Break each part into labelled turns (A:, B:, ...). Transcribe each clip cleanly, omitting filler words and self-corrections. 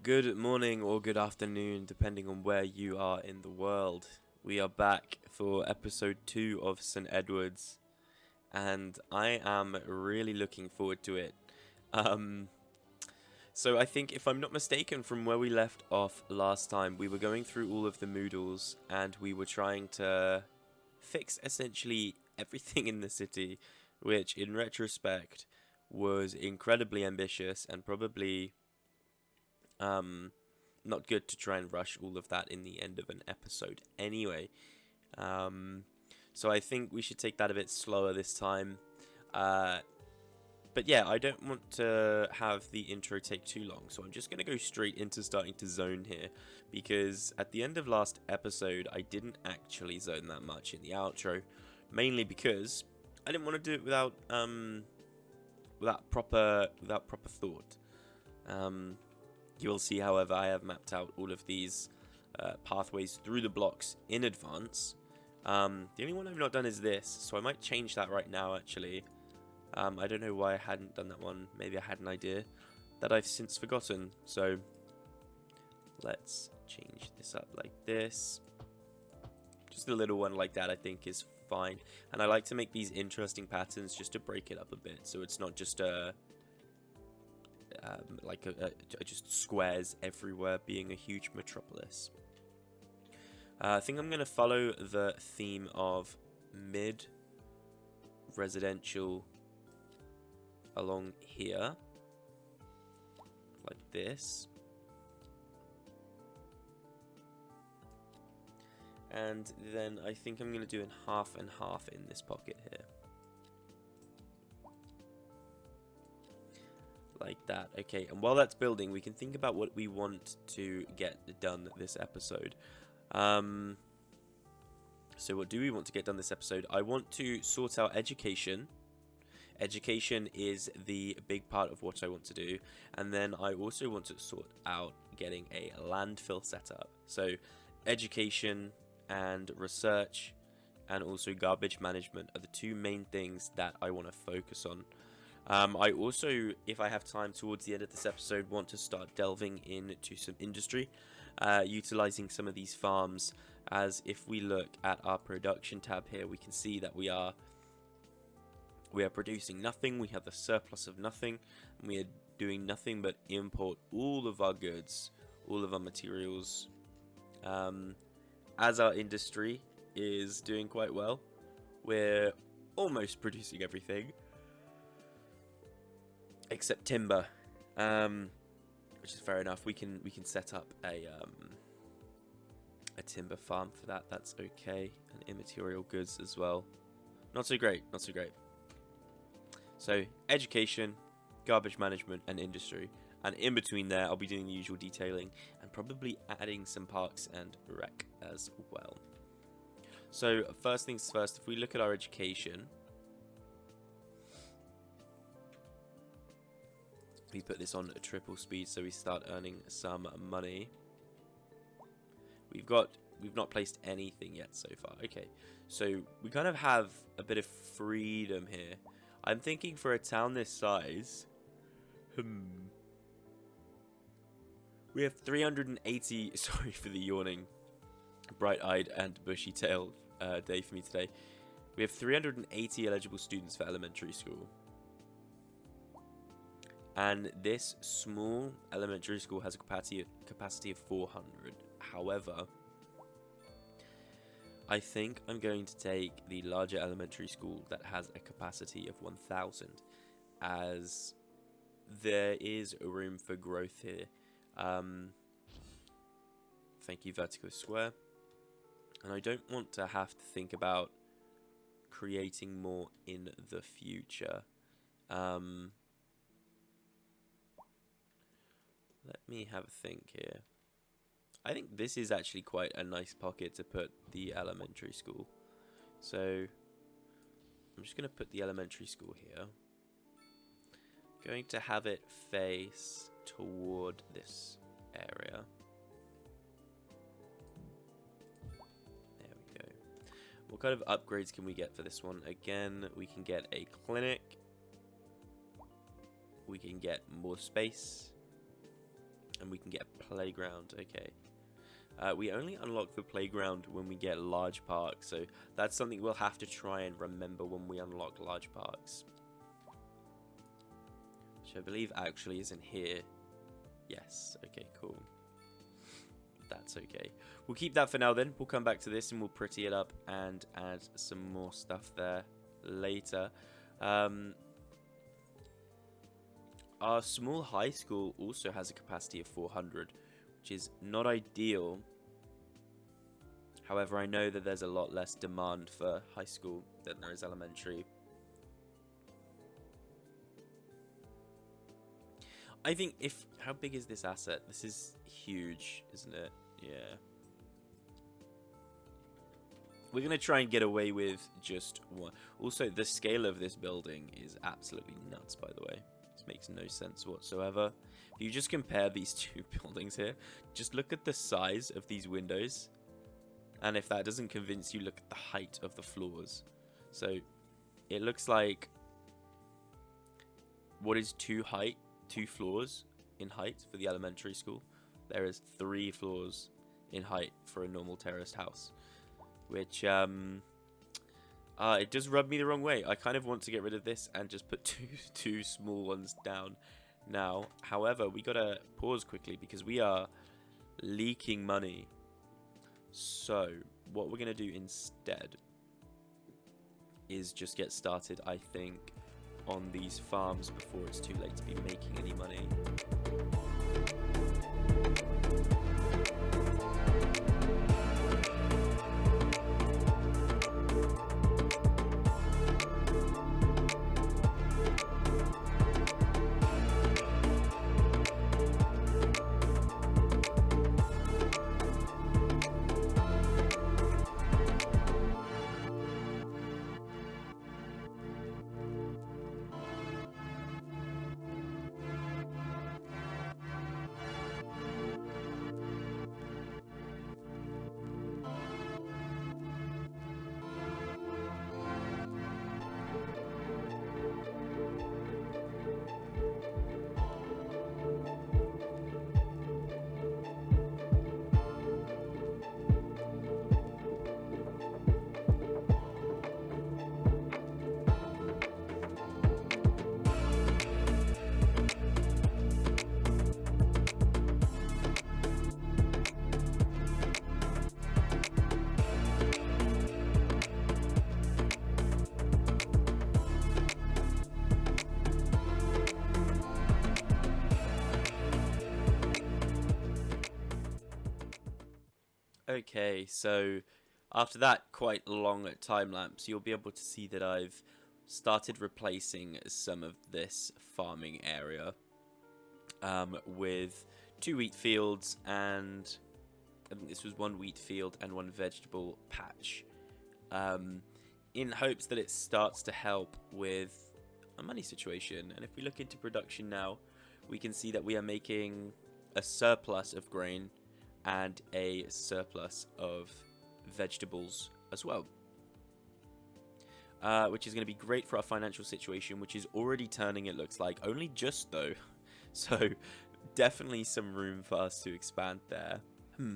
A: Good morning or good afternoon, depending on where you are in the world. We are back for episode 2 of St. Edwards, and I am really looking forward to it. So I think, if I'm not mistaken, from where we left off last time, we were going through all of the Moodles, and we were trying to fix essentially everything in the city, which in retrospect was incredibly ambitious and probably not good to try and rush all of that in the end of an episode anyway. So I think we should take that a bit slower this time. But yeah, I don't want to have the intro take too long, so I'm just going to go straight into starting to zone here, because at the end of last episode, I didn't actually zone that much in the outro, mainly because I didn't want to do it without proper thought. You will see, however, I have mapped out all of these pathways through the blocks in advance. The only one I've not done is this, so I might change that right now, actually. I don't know why I hadn't done that one. Maybe I had an idea that I've since forgotten. So let's change this up like this. Just a little one like that, I think, is fine. And I like to make these interesting patterns just to break it up a bit, so it's not just just squares everywhere being a huge metropolis. I think I'm going to follow the theme of mid-residential along here, like this. And then I think I'm going to do in half and half in this pocket here. Like that. Okay, and while that's building, we can think about what we want to get done this episode. So what do we want to get done this episode? I want to sort out education. Education is the big part of what I want to do. And then I also want to sort out getting a landfill set up. So education and research and also garbage management are the two main things that I want to focus on. I also, if I have time towards the end of this episode, want to start delving into some industry, utilizing some of these farms, as if we look at our production tab here, we can see that we are producing nothing, we have the surplus of nothing, and we are doing nothing but import all of our goods, all of our materials, as our industry is doing quite well. We're almost producing everything except timber, which is fair enough. We can set up a timber farm for that. That's okay, and immaterial goods as well. Not so great. So education, garbage management, and industry, and in between there, I'll be doing the usual detailing and probably adding some parks and rec as well. So first things first, if we look at our education. We put this on a triple speed so we start earning some money. We've not placed anything yet so far. Okay, so we kind of have a bit of freedom here. I'm thinking for a town this size, we have 380. Sorry for the yawning, bright-eyed and bushy-tailed day for me today. We have 380 eligible students for elementary school. And this small elementary school has a capacity of 400. However, I think I'm going to take the larger elementary school that has a capacity of 1,000, as there is room for growth here. Thank you, Vertigo Square. And I don't want to have to think about creating more in the future. Let me have a think here. I think this is actually quite a nice pocket to put the elementary school. So I'm just going to put the elementary school here. Going to have it face toward this area. There we go. What kind of upgrades can we get for this one? Again, we can get a clinic. We can get more space. And we can get a playground. Okay. We only unlock the playground when we get large parks, so that's something we'll have to try and remember when we unlock large parks. Which I believe actually is in here. Yes, okay, cool. That's okay. We'll keep that for now then. We'll come back to this and we'll pretty it up and add some more stuff there later. Our small high school also has a capacity of 400. Which is not ideal. However, I know that there's a lot less demand for high school than there is elementary. I think how big is this asset? This is huge, isn't it? Yeah. We're going to try and get away with just one. Also, the scale of this building is absolutely nuts, by the way. This makes no sense whatsoever. If you just compare these two buildings here, just look at the size of these windows. And if that doesn't convince you, look at the height of the floors. So it looks like what is two floors in height for the elementary school. There is 3 floors in height for a normal terraced house. Which it does rub me the wrong way. I kind of want to get rid of this and just put two small ones down now. However, we gotta pause quickly because we are leaking money. So what we're gonna do instead is just get started, I think, on these farms before it's too late to be making any money. Okay, so after that quite long time lapse, you'll be able to see that I've started replacing some of this farming area with 2 wheat fields, and I think this was 1 wheat field and 1 vegetable patch, in hopes that it starts to help with a money situation. And if we look into production now, we can see that we are making a surplus of grain and a surplus of vegetables as well, which is going to be great for our financial situation, which is already turning, it looks like, only just though, so definitely some room for us to expand there.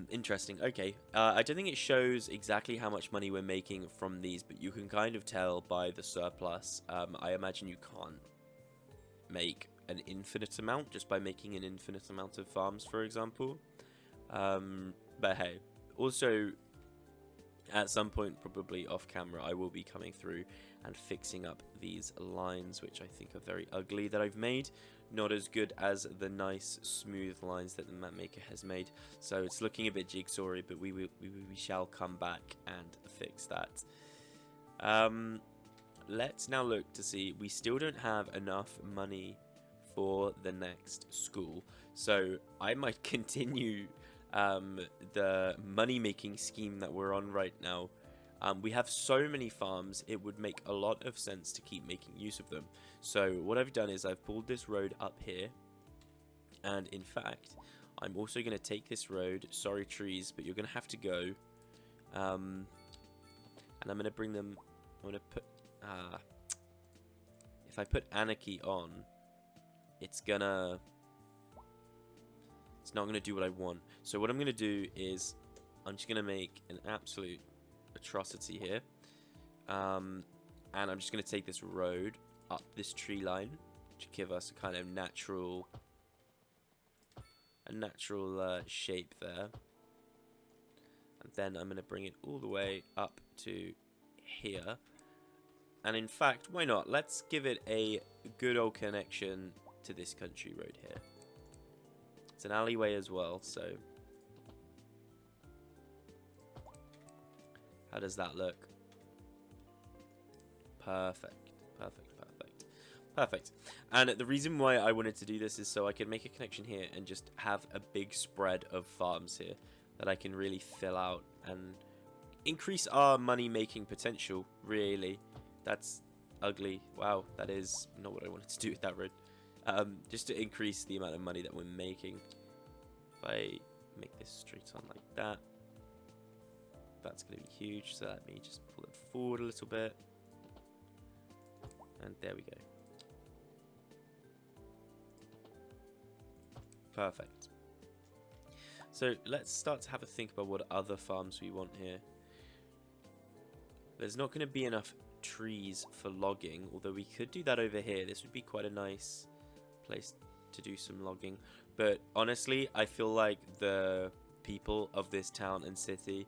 A: Interesting. Okay, I don't think it shows exactly how much money we're making from these, but you can kind of tell by the surplus. I imagine you can't make an infinite amount just by making an infinite amount of farms, for example. But hey, also at some point, probably off camera, I will be coming through and fixing up these lines, which I think are very ugly that I've made. Not as good as the nice smooth lines that the map maker has made. So it's looking a bit jigsawy, but we shall come back and fix that. Let's now look to see. We still don't have enough money for the next school, so I might continue the money-making scheme that we're on right now. We have so many farms, it would make a lot of sense to keep making use of them. So what I've done is I've pulled this road up here, and in fact, I'm also going to take this road. Sorry, trees, but you're going to have to go. And I'm going to bring them. I'm going to put. If I put anarchy on, it's gonna It's not going to do what I want. So what I'm going to do is I'm just going to make an absolute atrocity here. And I'm just going to take this road up this tree line to give us a kind of natural shape there. And then I'm going to bring it all the way up to here. And in fact, why not? Let's give it a good old connection to this country road here. It's an alleyway as well, so how does that look? Perfect, perfect, perfect, perfect. And the reason why I wanted to do this is so I can make a connection here and just have a big spread of farms here that I can really fill out and increase our money-making potential, really. That's ugly. Wow, that is not what I wanted to do with that road. Just to increase the amount of money that we're making. If I make this straight on like that, that's going to be huge. So let me just pull it forward a little bit. And there we go. Perfect. So let's start to have a think about what other farms we want here. There's not going to be enough trees for logging, although we could do that over here. This would be quite a nice place to do some logging. But honestly, I feel like the people of this town and city,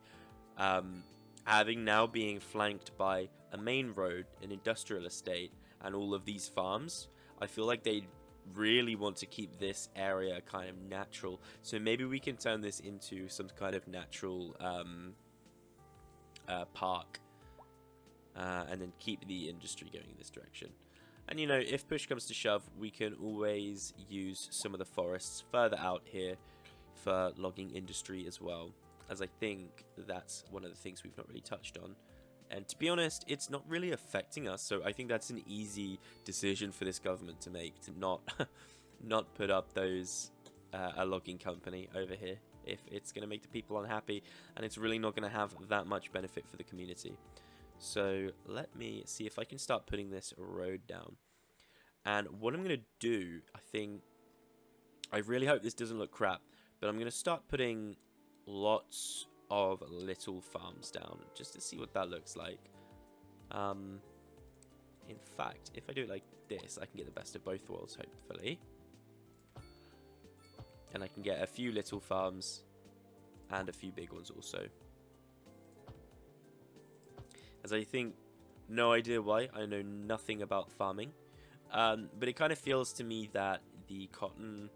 A: having now being flanked by a main road, an industrial estate, and all of these farms, I feel like they really want to keep this area kind of natural. So maybe we can turn this into some kind of natural park, and then keep the industry going in this direction. And you know, if push comes to shove, we can always use some of the forests further out here for logging industry as well, as I think that's one of the things we've not really touched on. And to be honest, it's not really affecting us, so I think that's an easy decision for this government to make, to not not put up those a logging company over here if it's going to make the people unhappy, and it's really not going to have that much benefit for the community. So let me see if I can start putting this road down. And what I'm going to do, I really hope this doesn't look crap, but I'm going to start putting lots of little farms down just to see what that looks like. In fact, if I do it like this, I can get the best of both worlds, hopefully. And I can get a few little farms and a few big ones also. As I think, no idea why, I know nothing about farming. But it kind of feels to me that the cotton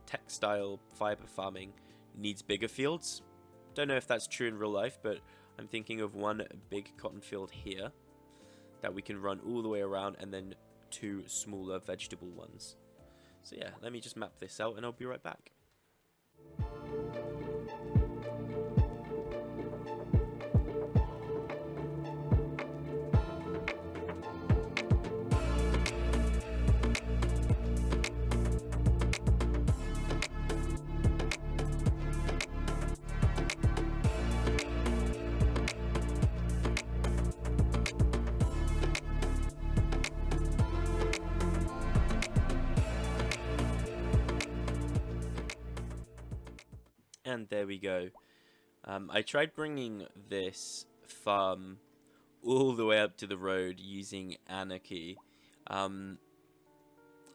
A: textile fiber farming needs bigger fields. Don't know if that's true in real life, but I'm thinking of one big cotton field here that we can run all the way around, and then two smaller vegetable ones. So yeah, let me just map this out and I'll be right back. And there we go. I tried bringing this farm all the way up to the road using Anarchy. I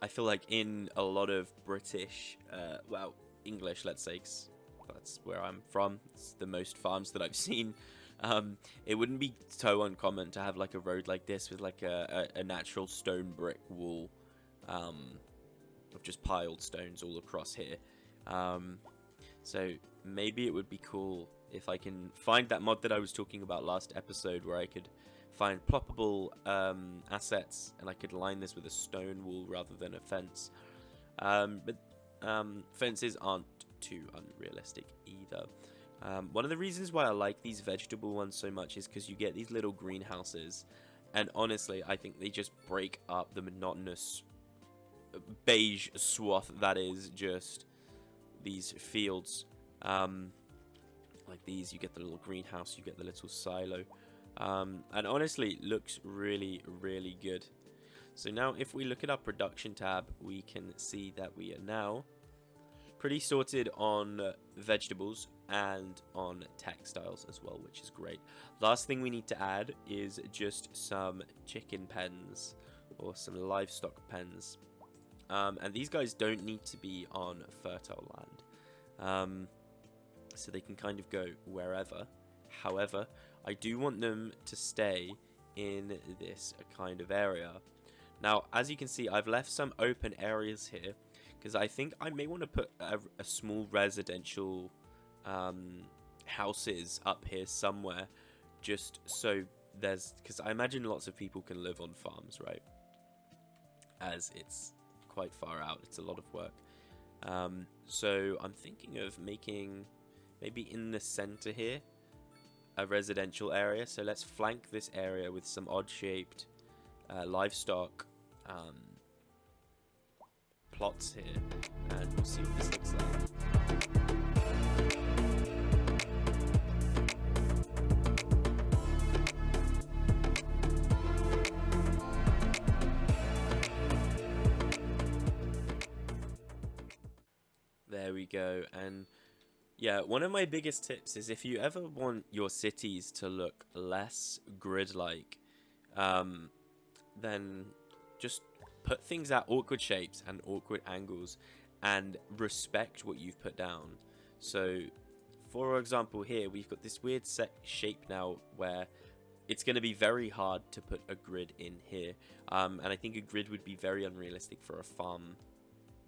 A: feel like in a lot of British, well, English, let's say, 'cause that's where I'm from. It's the most farms that I've seen. It wouldn't be so uncommon to have like a road like this with like a natural stone brick wall of just piled stones all across here. So maybe it would be cool if I can find that mod that I was talking about last episode, where I could find ploppable assets and I could line this with a stone wall rather than a fence. But fences aren't too unrealistic either. One of the reasons why I like these vegetable ones so much is because you get these little greenhouses, and honestly I think they just break up the monotonous beige swath that is just these fields. Like these, you get the little greenhouse, you get the little silo, and honestly looks really, really good. So now if we look at our production tab, we can see that we are now pretty sorted on vegetables and on textiles as well, which is great. Last thing we need to add is just some chicken pens or some livestock pens. And these guys don't need to be on fertile land. So they can kind of go wherever. However, I do want them to stay in this kind of area. Now, as you can see, I've left some open areas here because I think I may want to put a small residential houses up here somewhere, just so there's, because I imagine lots of people can live on farms, right? As it's quite far out, it's a lot of work. So I'm thinking of making maybe in the center here a residential area. So let's flank this area with some odd shaped livestock plots here, and we'll see what this looks like. There we go. And yeah, one of my biggest tips is if you ever want your cities to look less grid-like, then just put things at awkward shapes and awkward angles and respect what you've put down. So, for example, here we've got this weird set shape now where it's going to be very hard to put a grid in here. And I think a grid would be very unrealistic for a farm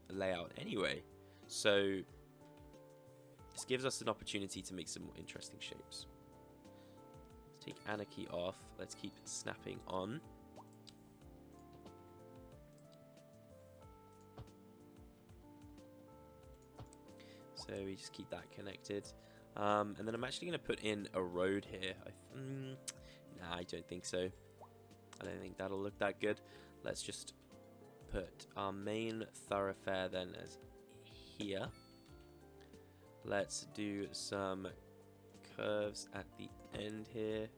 A: layout anyway. So this gives us an opportunity to make some more interesting shapes. Let's take anarchy off. Let's keep snapping on. So we just keep that connected. And then I'm actually going to put in a road here. Nah, I don't think so. I don't think that'll look that good. Let's just put our main thoroughfare then as here. Let's do some curves at the end here.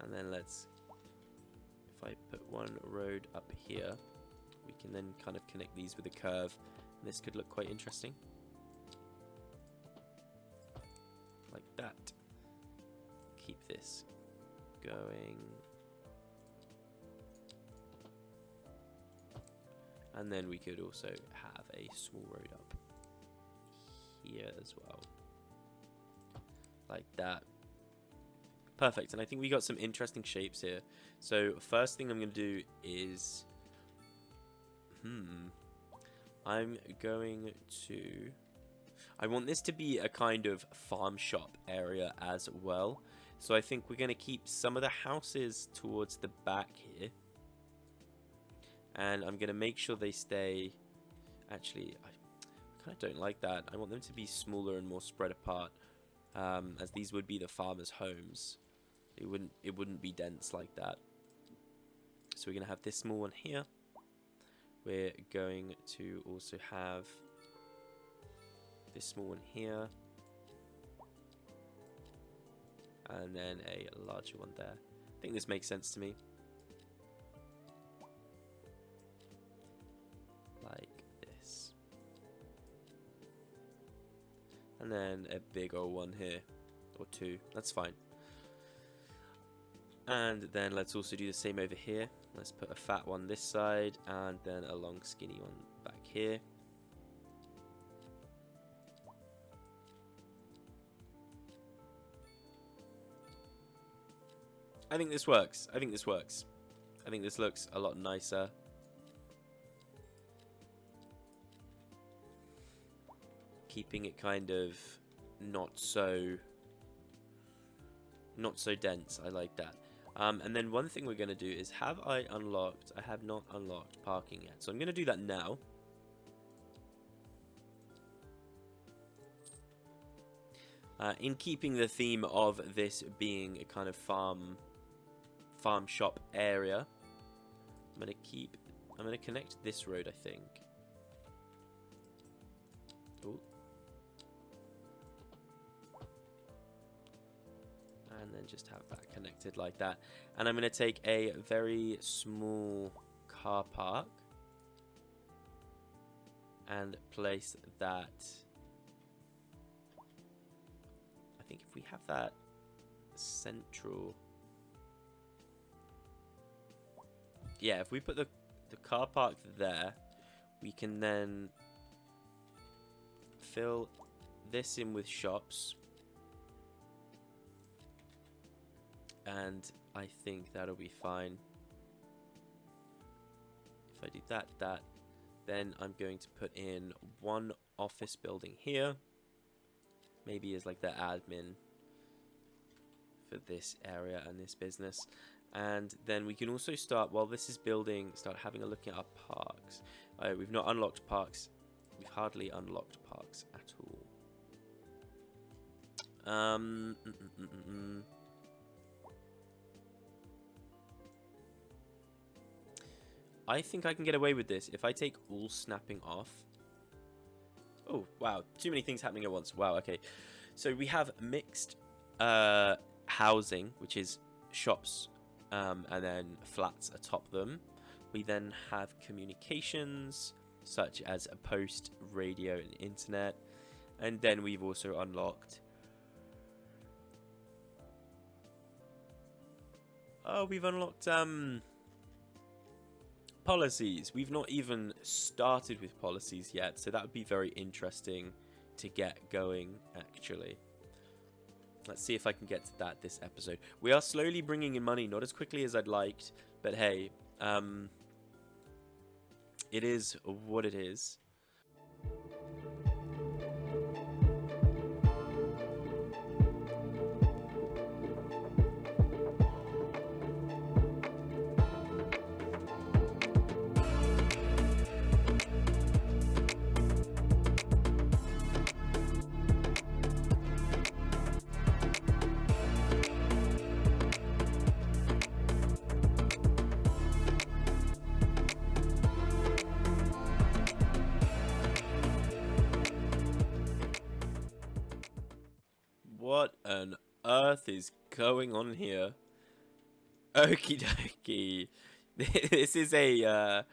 A: And then let's, if I put one road up here, we can then kind of connect these with a curve. And this could look quite interesting. Like that. Keep this going. And then we could also have a small road up here as well. Like that. Perfect. And I think we got some interesting shapes here. So first thing I'm going to do is... I'm going to... I want this to be a kind of farm shop area as well. So I think we're going to keep some of the houses towards the back here. And I'm going to make sure they stay... Actually, I kind of don't like that. I want them to be smaller and more spread apart. As these would be the farmers' homes. It wouldn't be dense like that. So we're going to have this small one here. We're going to also have this small one here. And then a larger one there. I think this makes sense to me. Like this. And then a big old one here. Or two. That's fine. And then let's also do the same over here. Let's put a fat one this side. And then a long skinny one back here. I think this works. I think this works. I think this looks a lot nicer. Keeping it kind of not so dense. I like that. And then one thing we're going to do is, have I unlocked? I have not unlocked parking yet. So I'm going to do that now. In keeping the theme of this being a kind of farm shop area, I'm going to connect this road, I think. Ooh. and then just have that connected like that. And I'm going to take a very small car park and place that. I think if we have that central, yeah, if we put the car park there, we can then fill this in with shops. And I think that'll be fine. If I do that, then I'm going to put in one office building here. Maybe as like the admin for this area and this business. And then we can also start, while this is building, start having a look at our parks. We've not unlocked parks. We've hardly unlocked parks at all. I think I can get away with this if I take all snapping off. Oh, wow. Too many things happening at once. Wow, okay. So we have mixed housing, which is shops and then flats atop them. We then have communications, such as a post, radio, and internet. And then we've also unlocked... Oh, we've unlocked... policies. We've not even started with policies yet, so that would be very interesting to get going, actually. Let's see if I can get to that this episode. We are slowly bringing in money, not as quickly as I'd liked, but hey, it is what it is. What on earth is going on here? Okie dokie. This is a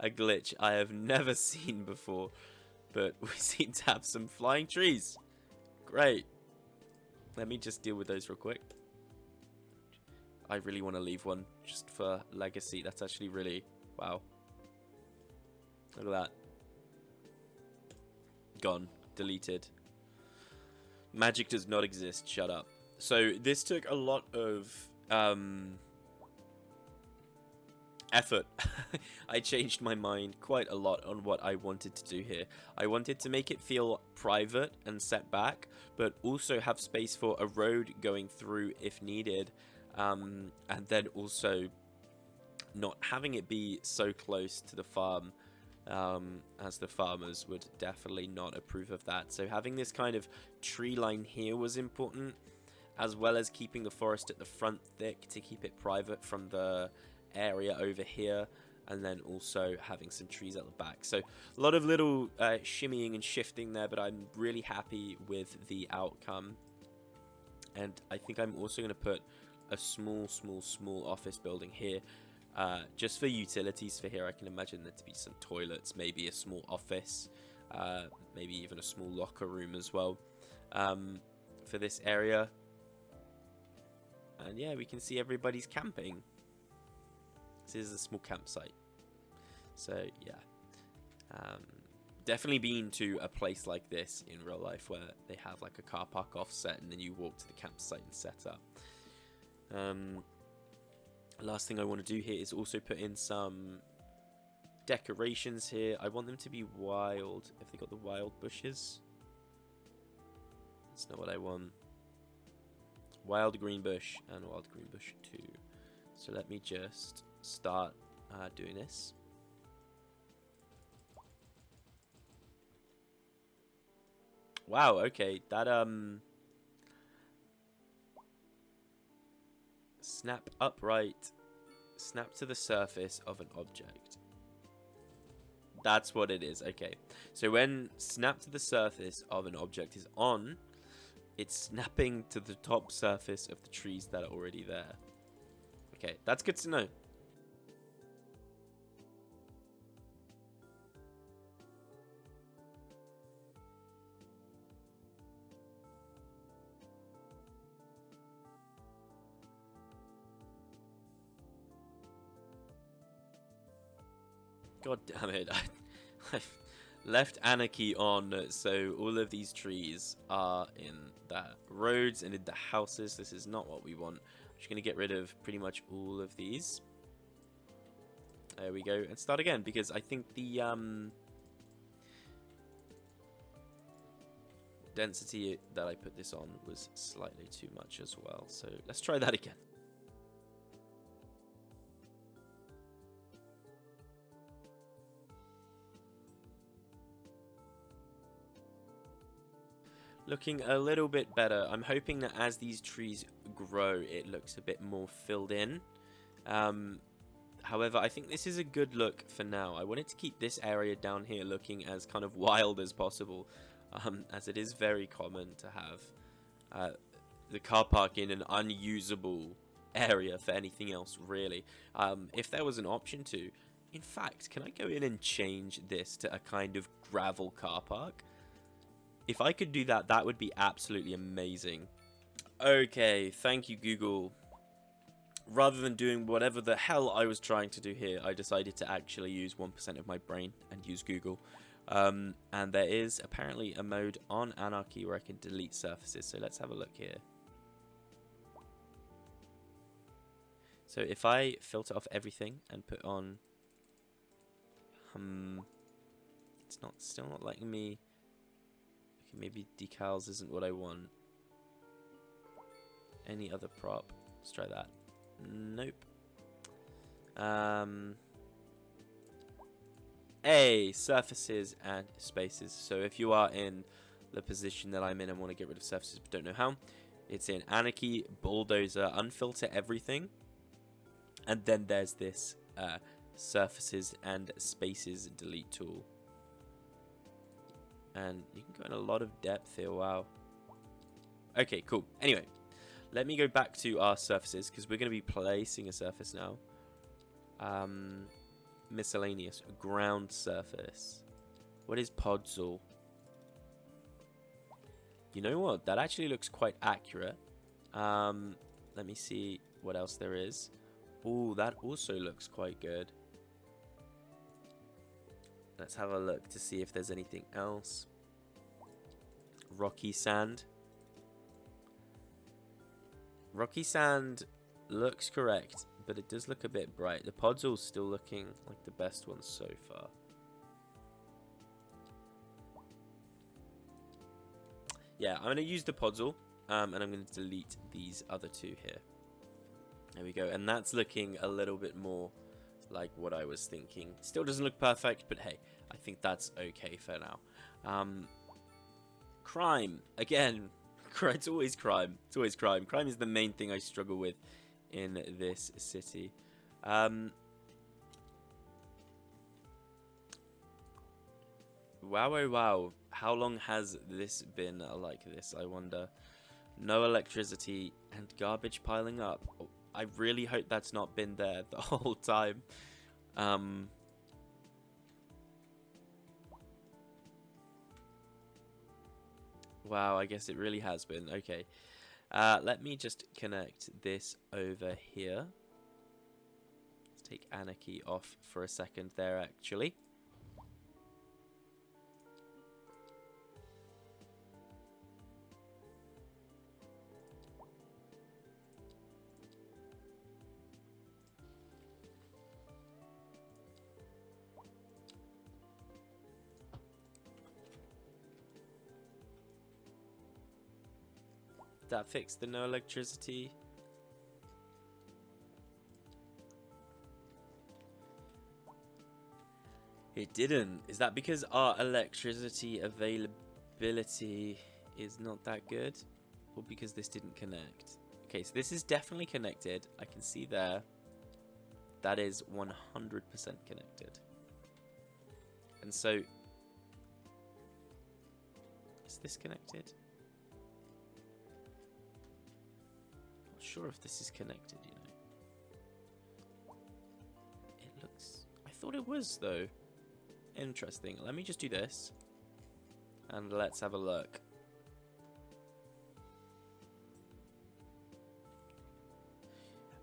A: glitch I have never seen before, but we seem to have some flying trees. Great. Let me just deal with those real quick. I really want to leave one just for legacy. That's actually really... Wow. Look at that. Gone. Deleted. Magic does not exist. Shut up. So this took a lot of effort. I changed my mind quite a lot on what I wanted to do here. I wanted to make it feel private and set back, but also have space for a road going through if needed, and then also not having it be so close to the farm, as the farmers would definitely not approve of that. So having this kind of tree line here was important, as well as keeping the forest at the front thick to keep it private from the area over here, and then also having some trees at the back. So a lot of little shimmying and shifting there, but I'm really happy with the outcome. And I think I'm also going to put a small office building here, just for utilities for here. I can imagine there to be some toilets, maybe a small office, maybe even a small locker room as well, for this area. And yeah, we can see everybody's camping. This is a small campsite. So yeah, definitely been to a place like this in real life where they have like a car park offset and then you walk to the campsite and set up. Last thing I want to do here is also put in some decorations here. I want them to be wild. If they got the wild bushes, that's not what I want. Wild green bush and wild green bush too. So let me just start doing this. Wow, okay, that snap upright, snap to the surface of an object. That's what it is. Okay, so when snap to the surface of an object is on, it's snapping to the top surface of the trees that are already there. Okay, that's good to know. God damn it. I've left anarchy on, so all of these trees are in the roads and in the houses. This is not what we want. I'm just going to get rid of pretty much all of these. There we go. And start again, because I think the density that I put this on was slightly too much as well. So let's try that again. Looking a little bit better. I'm hoping that as these trees grow, it looks a bit more filled in. However, I think this is a good look for now. I wanted to keep this area down here looking as kind of wild as possible, as it is very common to have the car park in an unusable area for anything else, really. If there was an option to, in fact, can I go in and change this to a kind of gravel car park? If I could do that, that would be absolutely amazing. Okay, thank you, Google. Rather than doing whatever the hell I was trying to do here, I decided to actually use 1% of my brain and use Google. And there is apparently a mode on Anarchy where I can delete surfaces. So let's have a look here. So if I filter off everything and put on... it's still not letting me... Okay, maybe decals isn't what I want. Any other prop? Let's try that. Nope. Surfaces and spaces. So if you are in the position that I'm in and want to get rid of surfaces but don't know how, it's in Anarchy, Bulldozer, Unfilter Everything. And then there's this surfaces and spaces delete tool. And you can go in a lot of depth here. Wow. Okay, cool. Anyway, let me go back to our surfaces because we're going to be placing a surface now. Miscellaneous ground surface. What is Podzol? You know what? That actually looks quite accurate. Let me see what else there is. Oh, that also looks quite good. Let's have a look to see if there's anything else. Rocky sand. Rocky sand looks correct, but it does look a bit bright. The Podzol's still looking like the best one so far. Yeah, I'm going to use the Podzol, and I'm going to delete these other two here. There we go, and that's looking a little bit more like what I was thinking. Still doesn't look perfect, but hey, I think that's okay for now. Crime. Again, it's always crime. It's always crime. Crime is the main thing I struggle with in this city. Wow, oh wow. How long has this been like this, I wonder? No electricity and garbage piling up. Oh, I really hope that's not been there the whole time. Wow, I guess it really has been. Okay. Let me just connect this over here. Let's take Anarchy off for a second there, actually. That fixed the no electricity. It didn't. Is that because our electricity availability is not that good? Or because this didn't connect? Okay, so this is definitely connected. I can see there. That is 100% connected. And so... is this connected? sure if this is connected, you know. It looks... I thought it was, though. Interesting. Let me just do this. And let's have a look.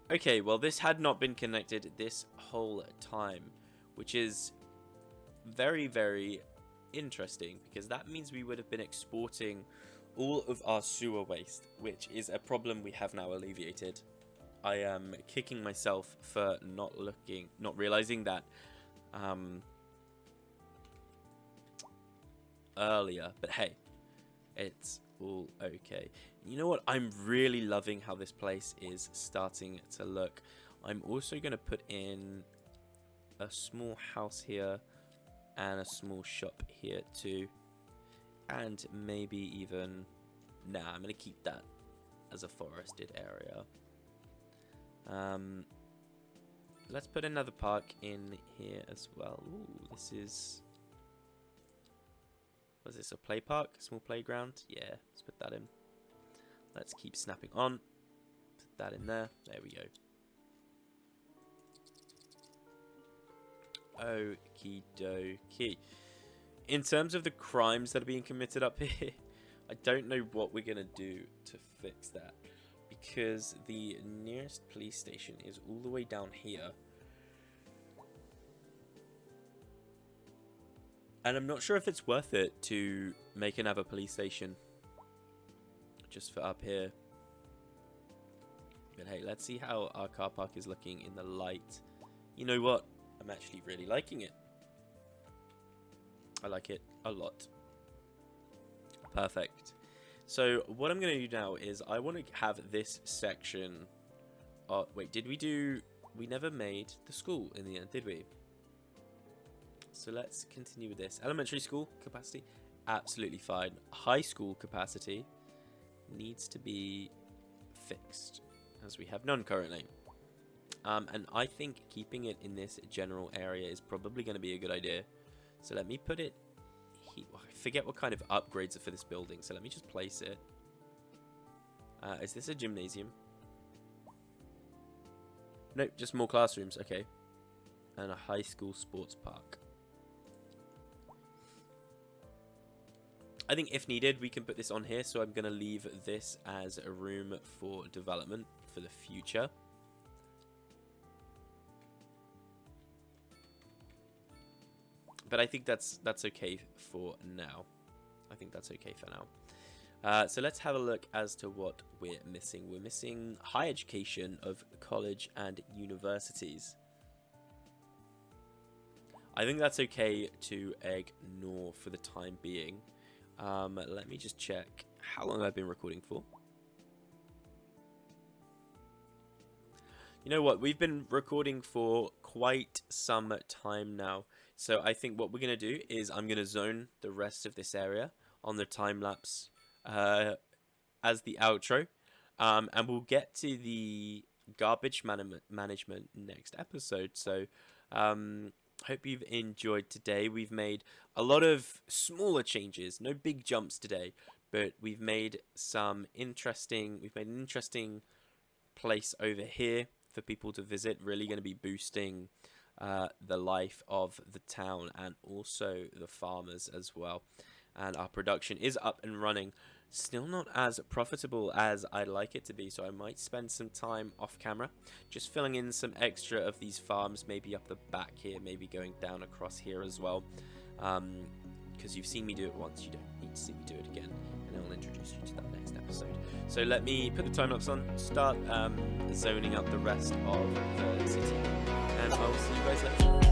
A: Okay, well, this had not been connected this whole time, which is very, very interesting, because that means we would have been exporting all of our sewer waste, which is a problem we have now alleviated. I am kicking myself for not realizing that earlier, but hey, it's all okay. You know what? I'm really loving how this place is starting to look. I'm also going to put in a small house here and a small shop here too, and maybe even I'm going to keep that as a forested area. Let's put another park in here as well. Ooh, this is... Was this a play park? A small playground? Yeah, let's put that in. Let's keep snapping on. Put that in there. There we go. Okie dokie. In terms of the crimes that are being committed up here, I don't know what we're going to do to fix that, because the nearest police station is all the way down here. And I'm not sure if it's worth it to make another police station just for up here. But hey, let's see how our car park is looking in the light. You know what? I'm actually really liking it. I like it a lot. Perfect. So what I'm going to do now is I want to have this section... Oh, wait, did we do... We never made the school in the end, did we? So let's continue with this. Elementary school capacity, absolutely fine. High school capacity needs to be fixed, as we have none currently. And I think keeping it in this general area is probably going to be a good idea. So let me put it... I forget what kind of upgrades are for this building, so let me just place it. Is this a gymnasium? Nope, just more classrooms, okay. And a high school sports park. I think if needed, we can put this on here, so I'm going to leave this as a room for development for the future. But I think that's okay for now. I think that's okay for now. So let's have a look as to what we're missing. We're missing higher education of college and universities. I think that's okay to ignore for the time being. Let me just check how long I've been recording for. You know what? We've been recording for quite some time now. So I think what we're going to do is I'm going to zone the rest of this area on the time-lapse as the outro. And we'll get to the garbage management next episode. So hope you've enjoyed today. We've made a lot of smaller changes. No big jumps today. But we've made some interesting... We've made an interesting place over here for people to visit. Really going to be boosting... the life of the town and also the farmers as well. And our production is up and running. Still not as profitable as I'd like it to be, so I might spend some time off camera just filling in some extra of these farms, maybe up the back here, maybe going down across here as well, because you've seen me do it once, you don't need to see me do it again, and then I'll introduce you to that next episode. So let me put the time-lapse on, start zoning up the rest of the city, and I'll see you guys later.